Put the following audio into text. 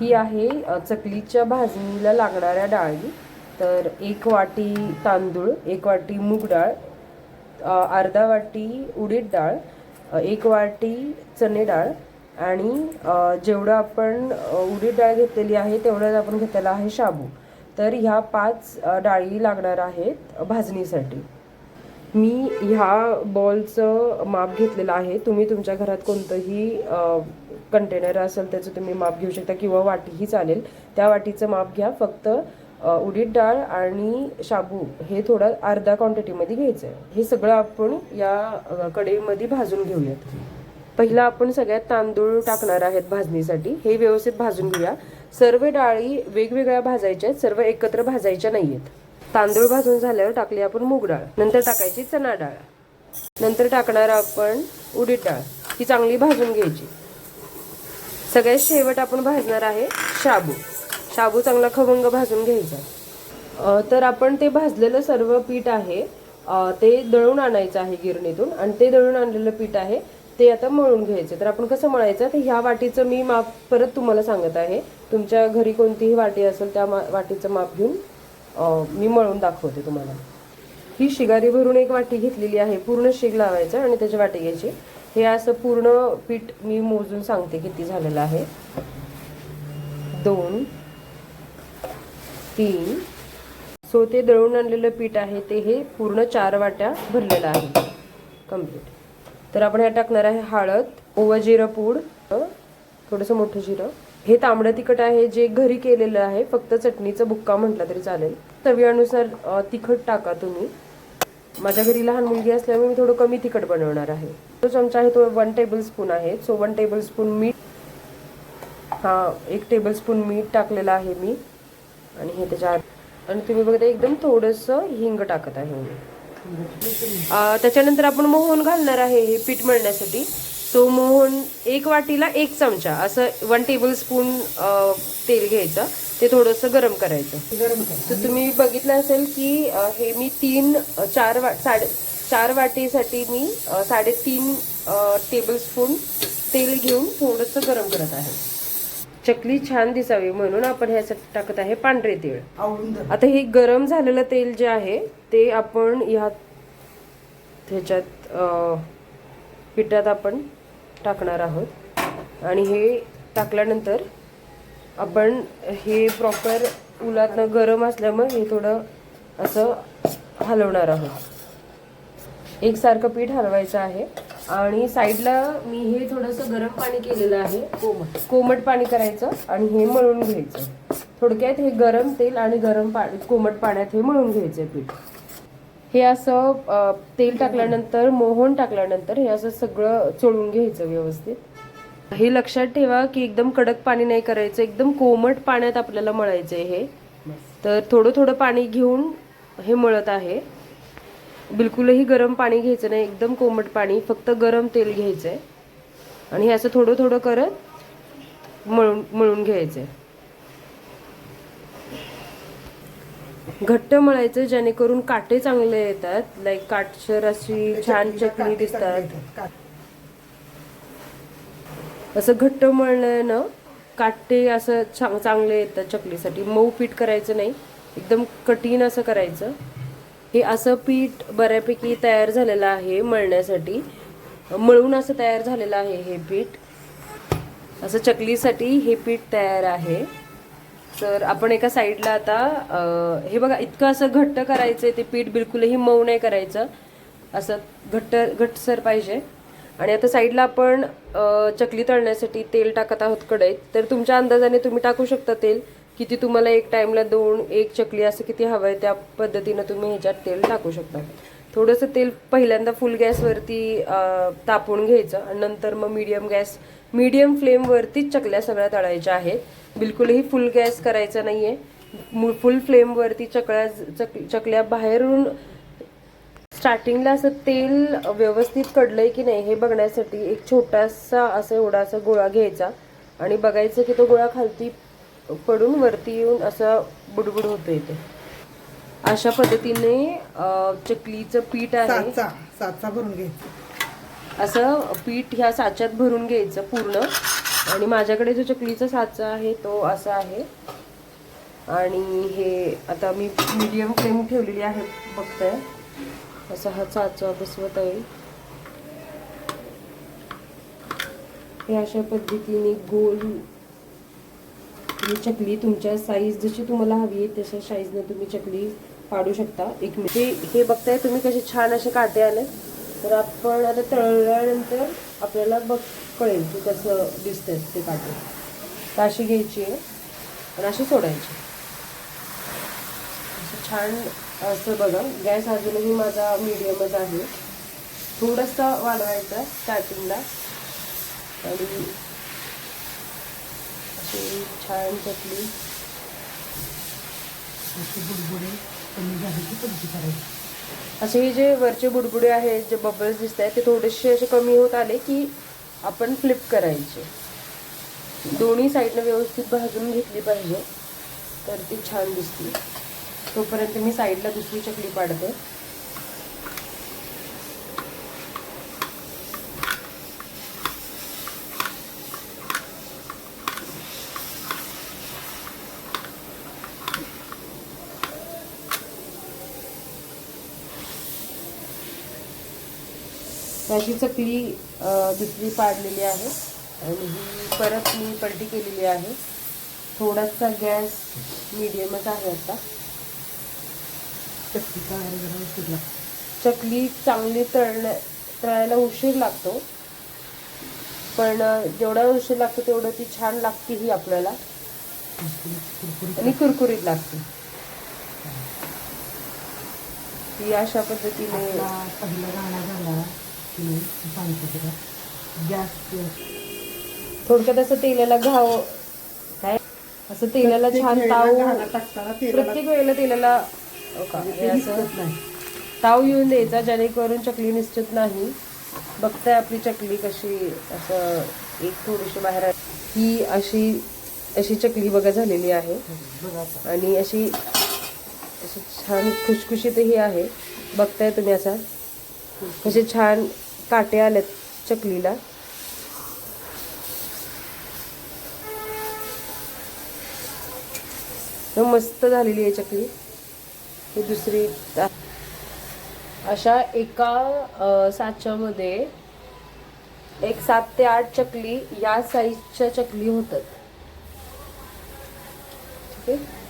ही आहे चकलीच्या भाजणीला लागणाऱ्या डाळी. तर 1 वाटी तांदूळ, 1 वाटी मूग डाळ, अर्धा वाटी उडीद डाळ, 1 वाटी चणे डाळ आणि जेवढं आपण उडीद डाळ घेतलेली आहे तेवढंच आपण घेतलेलं आहे शाबू. तर ह्या 5 डाळी लागणार आहेत भाजणीसाठी. मी ह्या बॉलचं माप घेतलेलं आहे. तुम्ही तुमच्या घरात कोणतंही कंटेनर असेल त्याचं तुम्ही माप घेऊ शकता किंवा वाटीही चालेल. त्या वाटीचं माप घ्या. फक्त उडीद डाळ आणि शाबू हे थोडं अर्धा क्वांटिटीमध्ये घ्यायचं आहे. हे सगळं आपण या कढईमध्ये भाजून घेऊयात. पहिला आपण सगळ्यात तांदूळ टाकणार आहेत भाजणीसाठी. हे व्यवस्थित भाजून घेऊया. सर्व डाळी वेगवेगळ्या भाजायच्या आहेत, सर्व एकत्र भाजायच्या नाही आहेत. तांदूळ भाजून झाल्यावर टाकली आपण मूग डाळ, नंतर टाकायची चणा डाळ, नंतर टाकणार आपण उडीद डाळ. ही चांगली भाजून घ्यायची. सगळ्यात शेवट आपण भाजणार आहे शाबू. शाबू चांगला खवंग भाजून घ्यायचा. तर आपण ते भाजलेलं सर्व पीठ आहे ते दळून आणायचं आहे गिरणीतून आणि ते दळून आणलेलं पीठ आहे ते आता मळून घ्यायचं. तर आपण कसं मळायचं तर ह्या वाटीचं मी माप परत तुम्हाला सांगत आहे. तुमच्या घरी कोणतीही वाटी असेल त्या वाटीचं माप घेऊन मी मळून दाखवते तुम्हाला. ही शिगारी भरून 1 वाटी घेतलेली आहे. पूर्ण शिग लावायचं आणि त्याची वाटी घ्यायची. हे असं पूर्ण पीठ मी मोजून सांगते किती झालेलं आहे. 2 3 सो ते दळून आणलेलं पीठ आहे ते हे पूर्ण 4 वाट्या भरलेलं आहे कम्प्लीट. तर आपण ह्यात टाकणार आहे हळद, ओवा जिरं पूड, थोडंसं मोठं जिरं. हे तांबडं तिखट आहे जे घरी केलेलं आहे. फक्त चटणीचा बुक्का म्हटला तरी चालेल. चवीनुसार तिखट टाका तुम्ही. माझ्या घरी लहान मुलगी असल्यामुळे मी थोडं कमी तिखट बनवणार आहे. तो चमचा आहे तो 1 टेबलस्पून आहे. सो 1 टेबलस्पून मीठ, 1 टेबलस्पून मीठ टाकलेलं आहे मी आणि हे त्याच्यात आणि तुम्ही बघता एकदम थोडंसं हिंग टाकत आहे मी. त्याच्यानंतर आपण मोहन घालणार आहे हे पीठ मळण्यासाठी. तो मोहन 1 वाटीला 1 चमचा असं 1 टेबलस्पून तेल घ्यायचं. ते थोडंसं गरम करायचं. तर तुम्ही बघितलं असेल की हे मी 4 वाटीसाठी मी 3.5 टेबलस्पून तेल घेऊन थोडंसं गरम करत आहे. चकली छान दिसावी म्हणून आपण ह्यासाठी टाकत आहे पांढरे तेल. आता हे गरम झालेलं तेल जे आहे ते आपण ह्याच्यात पिठात आपण टाकणार आहोत आणि हे टाकल्यानंतर आपण हे प्रॉपर उलातनं गरम असल्यामुळे हे थोडं असं हलवणार आहोत. एकसारखं पीठ हलवायचं आहे आणि साईडला मी हे थोडंसं गरम पाणी केलेलं आहे. कोमट पाणी करायचं आणि हे मळून घ्यायचं. थोडक्यात हे गरम तेल आणि गरम पाणी कोमट पाण्यात हे मळून घ्यायचं पीठ. हे असं तेल टाकल्यानंतर मोहन टाकल्यानंतर हे असं सगळं चोळून घ्यायचं व्यवस्थित. हे लक्षात ठेवा की एकदम कडक पाणी नाही करायचं, एकदम कोमट पाण्यात आपल्याला मळायचं आहे हे. तर थोडं थोडं पाणी घेऊन हे मळत आहे. बिलकुलही गरम पाणी घ्यायचं नाही, एकदम कोमट पाणी, फक्त गरम तेल घ्यायचं आहे आणि हे असं थोडं थोडं करत मळून घ्यायचं आहे. घट्ट मळायचं जेणेकरून काटे चांगले येतात. लाईक काटसर अशी छान चटणी दिसतात. असं घट्ट मळल्यानं काटे असं चांगले येतात चकलीसाठी. मऊ पीठ करायचं नाही, एकदम कठीण असं करायचं. हे असं पीठ बऱ्यापैकी तयार झालेलं आहे मळण्यासाठी. मळून असं तयार झालेलं आहे हे पीठ. असं चकलीसाठी हे पीठ तयार आहे. तर आपण एका साईडला आता हे बघा इतकं असं घट्ट करायचं ते पीठ, बिलकुलही मऊ नाही करायचं, असं घट्टसर पाहिजे. आणि आता साईडला आपण चकली तळण्यासाठी तेल टाकत आहोत कढईत. तर तुमच्या अंदाजाने तुम्ही टाकू शकता तेल. किती तुम्हाला एक टाइमला 1 चकली असं किती हवं आहे त्या पद्धतीनं तुम्ही ह्याच्यात तेल टाकू शकता. थोडंसं तेल पहिल्यांदा फुल गॅसवरती तापवून घ्यायचं आणि नंतर मग मीडियम फ्लेमवरतीच चकल्या सगळ्या तळायच्या आहेत. बिलकुलही फुल गॅस करायचा नाही आहे. फुल फ्लेमवरती चकल्या बाहेरून स्टार्टिंगला असं तेल व्यवस्थित कडलंय की नाही हे बघण्यासाठी एक छोटासा असं एवढासा गोळा घ्यायचा आणि बघायचं की तो गोळा खालती पडून वरती येऊन असं बुडबुड होतं येते. अशा पद्धतीने चकलीचं पीठ आहे साचा भरून घ्यायचं. असं पीठ ह्या साच्यात भरून घ्यायचं पूर्ण आणि माझ्याकडे जो चकलीचा साचा आहे तो असा आहे. आणि हे आता मी मीडियम फ्लेम ठेवलेली आहे, बघताय. असा हा साचा बसवत आहे. हे अशा पद्धतीने गोल चकली तुमच्या साईज जशी तुम्हाला हवी आहे तशा साईजने तुम्ही चकली पाडू शकता. एक मिनिट, हे बघताय तुम्ही कसे छान असे काटे आले. तर आपण आता तळल्यानंतर आपल्याला कळेल की कसं दिसतंय ते काटे. तर अशी घ्यायची आहे आणि अशी सोडायची. असं छान असं बघा. गॅस अजूनही माझा मीडियमच आहे. थोडासा वाढवायचा स्टार्टिंगला. आणि अशी छान चकली असे हे जे वरचे बुडबुडे आहेत, जे बबल्स दिसत आहेत, ते थोडेसे असे कमी होत आले की आपण फ्लिप करायचे. दोन्ही साईडनं व्यवस्थित भाजून घेतली पाहिजे तर ती छान दिसते. तोपर्यंत मी साईडला दुसरी चकली पाडते. अशी चकली दुसरी पाडलेली आहे आणि ही परत मी पलटी केलेली आहे. थोडासा गॅस मीडियमच आहे आता. चकली चांगली तळायला उशीर लागतो, पण जेवढा उशीर लागतो तेवढं ती छान लागते ही आपल्याला आणि कुरकुरीत लागते. ही अशा पद्धतीने थोडक्यात असं तेलाला घाव काय असं तेलाला छान ताव प्रत्येक वेळेला तेलाला असं ताव येऊन द्यायचा जेणेकरून चकली निसटत नाही. बघताय आपली चकली कशी असं एक थोडीशी बाहेर ही अशी चकली बघा झालेली आहे. आणि अशी छान खुशखुशीतही आहे. बघताय तुम्ही असा कसे छान काटे आलेत चकलीला. मस्त झालेली आहे चकली. ही दुसरी अशा एका साच्यामध्ये एक 7 ते 8 चकली या साईजच्या चकली होतात. ठीक आहे.